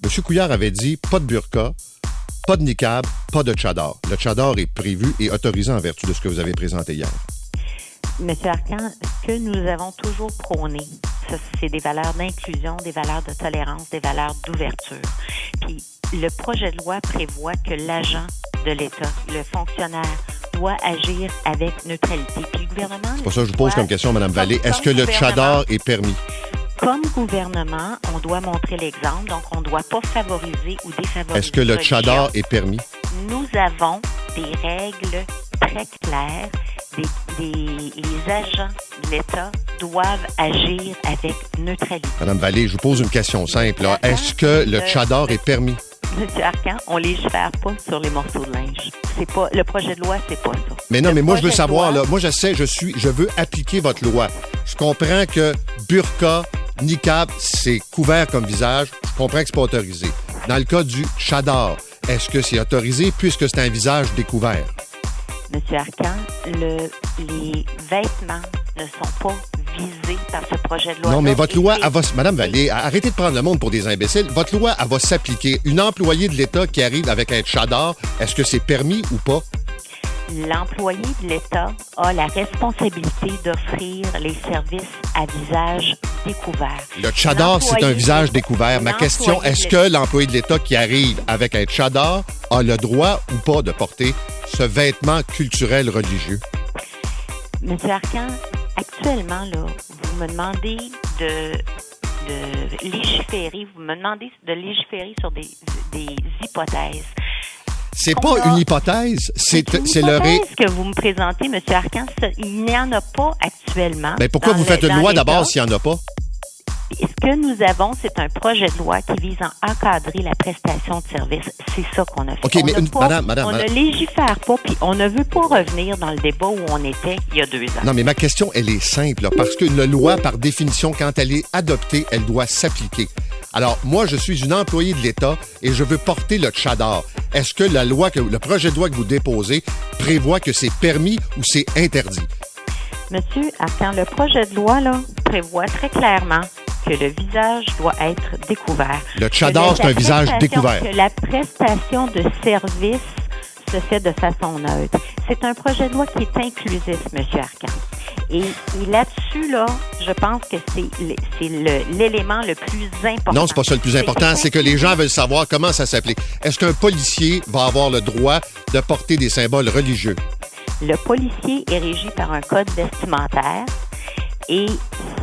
M. Couillard avait dit pas de burqa, pas de niqab, pas de tchadar. Le tchadar est prévu et autorisé en vertu de ce que vous avez présenté hier. Monsieur Arcan, ce que nous avons toujours prôné, c'est des valeurs d'inclusion, des valeurs de tolérance, des valeurs d'ouverture. Puis le projet de loi prévoit que l'agent de l'État, le fonctionnaire, doit agir avec neutralité. Puis le gouvernement... C'est pour ça que je vous pose comme question, Mme Vallée. Est-ce que le tchadar est permis? Comme gouvernement, on doit montrer l'exemple, donc on ne doit pas favoriser ou défavoriser. Est-ce que le tchadar est permis? Nous avons des règles très claires. Les agents de l'État doivent agir avec neutralité. Mme Vallée, je vous pose une question simple. Là. Est-ce que le tchadar est permis? Monsieur Arcan, on ne légifère pas sur les morceaux de linge. C'est pas, le projet de loi, c'est pas ça. Mais non, mais moi, je veux savoir, là, moi, je veux appliquer votre loi. Je comprends que burqa, niqab, c'est couvert comme visage. Je comprends que c'est pas autorisé. Dans le cas du tchadar, est-ce que c'est autorisé puisque c'est un visage découvert? Monsieur Arcan, les vêtements ne sont pas visés par ce projet de loi. Non, mais votre loi, elle va... Madame Vallée, arrêtez de prendre le monde pour des imbéciles. Votre loi, elle va s'appliquer. Une employée de l'État qui arrive avec un tchadar, est-ce que c'est permis ou pas? L'employé de l'État a la responsabilité d'offrir les services à visage découvert. Le tchadar, c'est un visage découvert. Ma question, est-ce que l'employé de l'État qui arrive avec un tchadar a le droit ou pas de porter ce vêtement culturel religieux? Monsieur Arcan, actuellement, là, vous me demandez de légiférer, sur des hypothèses. C'est pas une hypothèse, c'est le hypothèse que vous me présentez, M. Arcan, il n'y en a pas actuellement. Mais pourquoi vous faites une loi d'abord s'il n'y en a pas? Ce que nous avons, c'est un projet de loi qui vise à encadrer la prestation de services. C'est ça qu'on a fait. OK, mais madame. On ne légifère pas, puis on ne veut pas revenir dans le débat où on était il y a 2 ans. Non, mais ma question, elle est simple, là, parce qu'une loi, par définition, quand elle est adoptée, elle doit s'appliquer. Alors, moi, je suis une employée de l'État et je veux porter le tchadar. Est-ce que le projet de loi que vous déposez prévoit que c'est permis ou c'est interdit? Monsieur Arcan, le projet de loi, là, prévoit très clairement que le visage doit être découvert. Le tchadar, c'est un visage découvert. Que la prestation de service se fait de façon neutre. C'est un projet de loi qui est inclusif, M. Arcan. Et là-dessus, là, je pense que c'est l'élément le plus important. Non, c'est pas ça le plus important. C'est que les gens veulent savoir comment ça s'applique. Est-ce qu'un policier va avoir le droit de porter des symboles religieux? Le policier est régi par un code vestimentaire. Et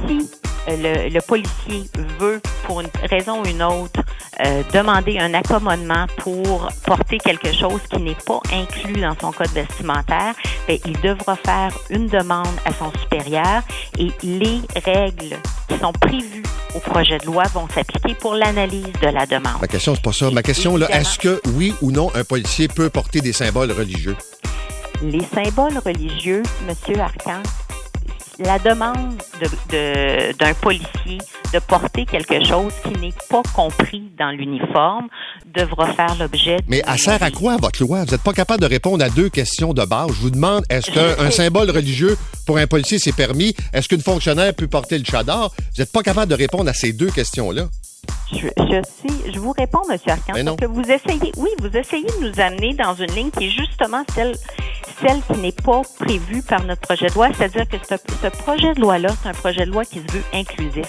si le policier veut, pour une raison ou une autre, demander un accommodement pour porter quelque chose qui n'est pas inclus dans son code vestimentaire, bien, il devra faire une demande à son supérieur et les règles qui sont prévues au projet de loi vont s'appliquer pour l'analyse de la demande. Ma question, c'est pas ça. Ma question, là, est-ce que, oui ou non, un policier peut porter des symboles religieux? Les symboles religieux, M. Arcan, la demande d'un policier de porter quelque chose qui n'est pas compris dans l'uniforme devra faire l'objet... Mais elle sert à quoi, votre loi? Vous n'êtes pas capable de répondre à 2 questions de base. Je vous demande, est-ce qu'un symbole religieux pour un policier, c'est permis? Est-ce qu'une fonctionnaire peut porter le tchadar? Vous n'êtes pas capable de répondre à ces 2 questions-là. Je vous réponds, M. Arcan, parce que vous essayez de nous amener dans une ligne qui est justement celle qui n'est pas prévue par notre projet de loi, c'est-à-dire que ce projet de loi-là, c'est un projet de loi qui se veut inclusif.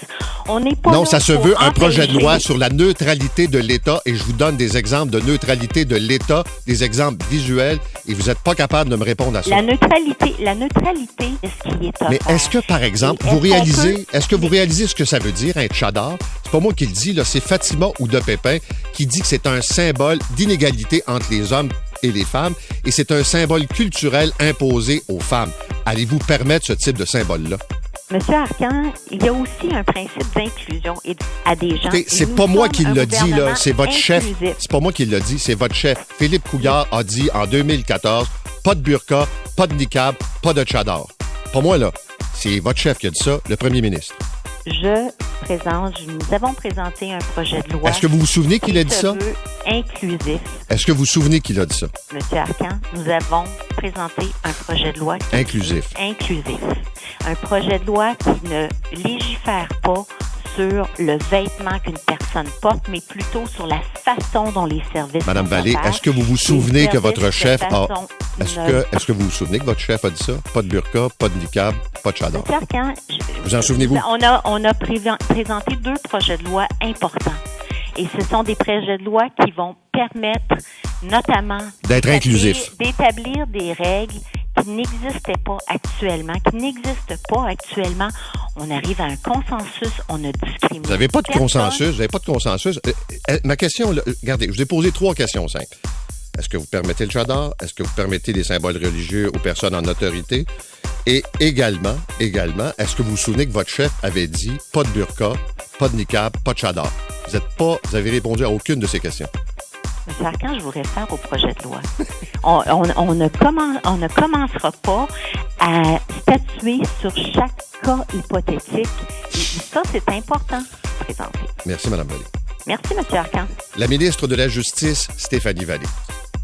On n'est pas... Non, ça se veut un projet de loi sur la neutralité de l'État, et je vous donne des exemples de neutralité de l'État, des exemples visuels, et vous n'êtes pas capable de me répondre à ça. La neutralité, est ce qui est offert. Mais est-ce que, par exemple, vous réalisez ce que ça veut dire, un tchadar? C'est pas moi qui le dis, là, c'est Fatima Ouda-Pépin qui dit que c'est un symbole d'inégalité entre les hommes et les femmes, et c'est un symbole culturel imposé aux femmes. Allez-vous permettre ce type de symbole-là? Monsieur Arcan, il y a aussi un principe d'inclusion à des gens. C'est pas moi qui l'a dit, là. C'est votre chef. C'est pas moi qui l'a dit, c'est votre chef. Philippe Couillard a dit en 2014, pas de burqa, pas de niqab, pas de tchadar. Pas moi, là. C'est votre chef qui a dit ça, le premier ministre. Nous avons présenté un projet de loi. Est-ce que vous vous souvenez qu'il a dit ça? Inclusif. Est-ce que vous vous souvenez qu'il a dit ça? Monsieur Arcan, nous avons présenté un projet de loi inclusif. Un projet de loi qui ne légifère pas sur le vêtement qu'une personne porte, mais plutôt sur la façon dont les services Madame sont Vallée, offerts. est-ce que vous vous souvenez que votre chef a... Est-ce Est-ce que vous vous souvenez que votre chef a dit ça? Pas de burqa, pas de niqab, pas de chador. Vous en souvenez-vous? On a présenté 2 projets de loi importants. Et ce sont des projets de loi qui vont permettre notamment d'être inclusif, d'établir des règles qui n'existaient pas actuellement, On arrive à un consensus, on a discriminé. Vous n'avez pas de consensus, ma question, là, regardez, je vous ai posé 3 questions simples. Est-ce que vous permettez le chador? Est-ce que vous permettez des symboles religieux aux personnes en autorité? Et également, est-ce que vous vous souvenez que votre chef avait dit pas de burqa, pas de niqab, pas de chador? Vous avez répondu à aucune de ces questions. M. Arcan, je vous réfère au projet de loi. on ne commencera pas à statuer sur chaque cas hypothétique. Et ça, c'est important de présenter. Merci, Mme Vallée. Merci, M. Arcan. La ministre de la Justice, Stéphanie Vallée.